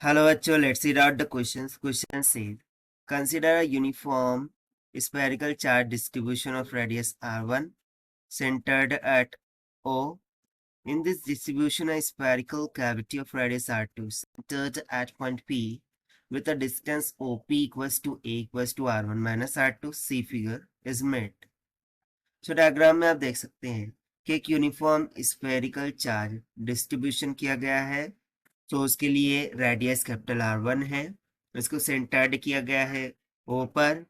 Hello, bachcho. Let's read out the questions. Question says, consider a uniform spherical charge distribution of radius r1 centered at O. In this distribution, a spherical cavity of radius r2 centered at point P with a distance OP equals to A equals to r1 minus r2 C figure is made. So diagram में आप देख सकते हैं कि एक uniform spherical charge distribution किया गया है। तो उसके लिए रेडियस कैपिटल R1 है, इसको सेंटर्ड किया गया है O पर,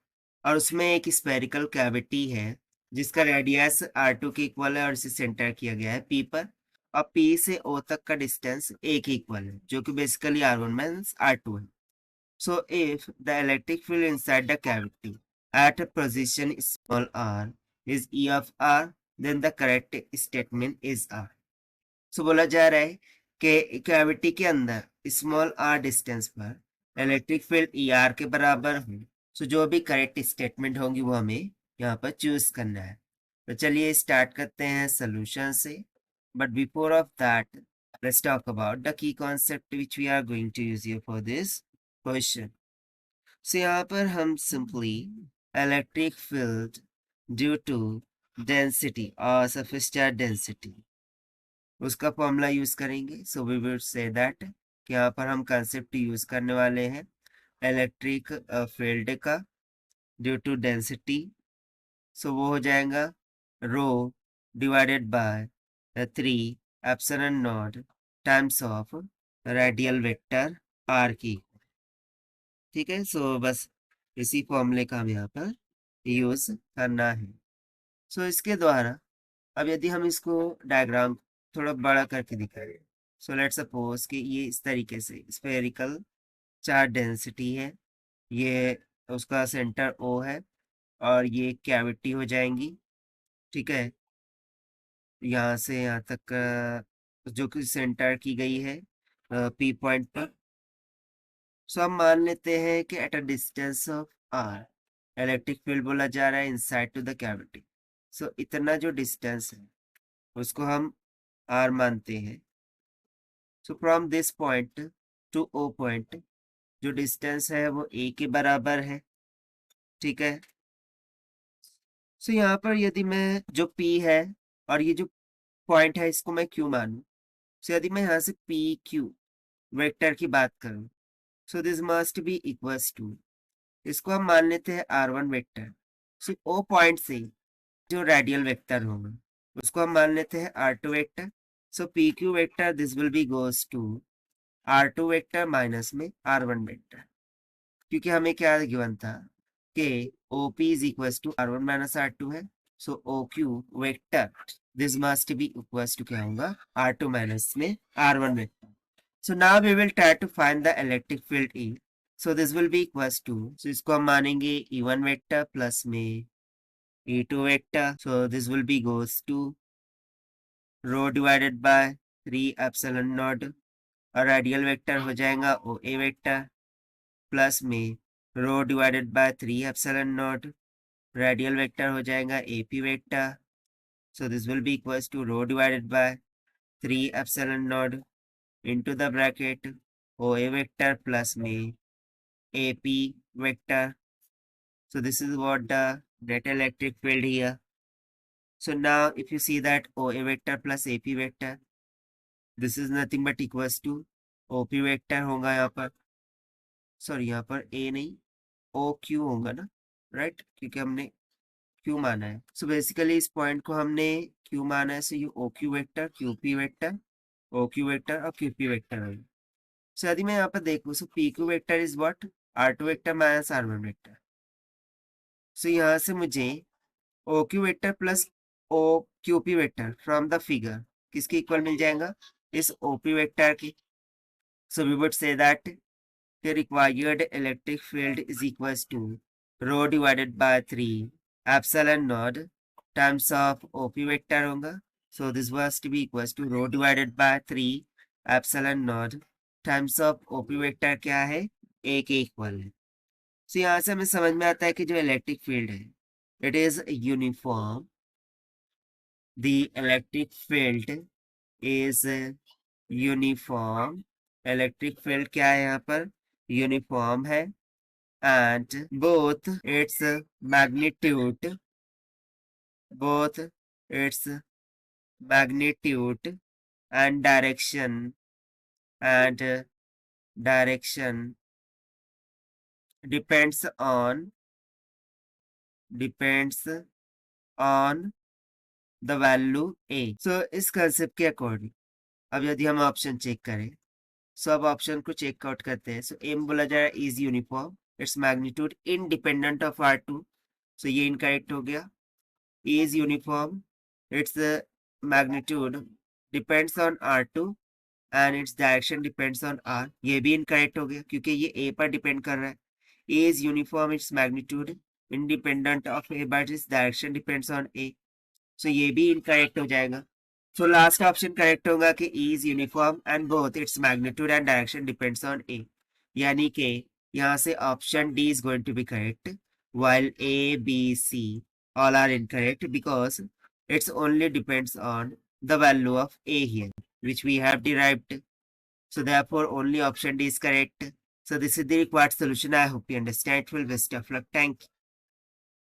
और उसमें एक स्फेरिकल कैविटी है जिसका रेडियस R2 के इक्वल है और इसे सेंटर किया गया है P पर, और P से O तक का डिस्टेंस A के इक्वल है जो कि बेसिकली R1 माइनस R2 है। So if the electric field inside the cavity at a position small r is E of r, then the correct statement is R. So बोला जा रहा है कि कैविटी के अंदर स्मॉल r डिस्टेंस पर electric field E R के बराबर हो। सो जो भी करेक्ट स्टेटमेंट होंगी वो हमें यहाँ पर चूज करना है। तो चलिए स्टार्ट करते हैं सोल्यूशन से, but before of that let's talk about the key concept which we are going to use here for this question. So यहाँ पर हम simply electric field due to density और सरफेस चार्ज डेंसिटी उसका formula use करेंगे। So we will say that कि यहाँ पर हम कंसेप्ट यूज करने वाले हैं इलेक्ट्रिक फील्ड का ड्यू टू डेंसिटी। सो वो हो जाएगा rho divided by 3 epsilon not times of radial vector R की। ठीक है, सो बस इसी फॉर्मूले का हम यहाँ पर यूज करना है। सो इसके द्वारा अब यदि हम इसको डायग्राम थोड़ा बड़ा करके दिखाएं, सो लेट्स सपोज कि ये इस तरीके से स्फेरिकल चार्ज डेंसिटी है, ये उसका सेंटर ओ है और ये कैविटी हो जाएंगी। ठीक है, यहाँ से यहाँ तक जो कि सेंटर की गई है पी पॉइंट पर। सो हम मान लेते हैं कि at a distance of R electric field बोला जा रहा है inside to the cavity. So इतना जो डिस्टेंस है उसको हम आर मानते हैं। So from this point to O point जो डिस्टेंस है वो ए के बराबर है। ठीक है, सो यहाँ पर यदि मैं जो पी है और ये जो पॉइंट है इसको मैं क्यू मानूं, सो यदि मैं यहाँ से पी क्यू वेक्टर की बात करूं, so this must be equals to, इसको हम मान लेते हैं R1 वेक्टर। सो ओ पॉइंट से जो रेडियल वेक्टर होगा उसको हम मान लेते हैं R2 vector. So P Q vector this will be goes to R2 vector minus में R1 वेक्टर, क्योंकि हमें क्या गिवन था कि OP is equal to R1 minus R2 है। So OQ vector this must be equal to क्या होगा R2 minus में R1 vector. So now we will try to find the electric field E. So this will be equals to, so इसको हम मानेंगे E1 vector plus में E2 vector. So this will be goes to rho divided by 3 epsilon naught, और radial vector हो जाएगा OA vector plus में rho divided by 3 epsilon naught, radial vector हो जाएगा AP vector. So this will be equals to rho divided by 3 epsilon naught into the bracket OA vector plus में AP vector. So this is what the net electric field here. So now if you see that OA vector plus AP vector, this is nothing but equals to OP vector होगा यहाँ पर, sorry यहाँ पर A नहीं OQ होगा ना, right, क्योंकि हमने Q माना है। सो बेसिकली इस पॉइंट को हमने Q माना है, सो ये OQ vector QP vector OQ vector और QP वेक्टर है। सो यदि मैं यहाँ पर देखूँ, so PQ vector is what R2 vector minus R1 vector. So यहाँ से मुझे OQ vector plus OQP vector from the figure किसके इक्वल मिल जाएगा, इस OP वेक्टर की। So we would say that the required electric field is equals to rho divided by 3 epsilon naught times of OP vector होगा। So this was to be equals to rho divided by 3 epsilon naught times of OP vector क्या है, A के equal है। So यहाँ से हमें समझ में आता है कि जो इलेक्ट्रिक फील्ड है it is uniform, the electric field is uniform electric field क्या है यहाँ पर, यूनिफॉर्म है, and magnitude both its magnitude and and direction depends on the value a. So इस कंसेप्ट के अकॉर्डिंग अब यदि हम ऑप्शन चेक करें, सो अब ऑप्शन को चेक आउट करते हैं। सो एम बोला जा रहा है is uniform, its magnitude independent of R two, so ये इनकरेक्ट हो गया। Is uniform, its magnitude depends on R two and its direction depends on R, ये भी इनकरेक्ट हो गया क्योंकि ये ए पर डिपेंड कर रहा है। Is uniform, its magnitude independent of A but its direction depends on A, so ये भी इनकरेक्ट हो जाएगा। सो लास्ट ऑप्शन करेक्ट होगा कि E is uniform and both its magnitude and direction depends on A, यानी कि यहाँ से option D is going to be correct while A, B, C all are incorrect because it's only depends on the value of A here which we have derived. So therefore only option D is correct. So this is the required solution. I hope you understand. Well, best of luck. Thank you.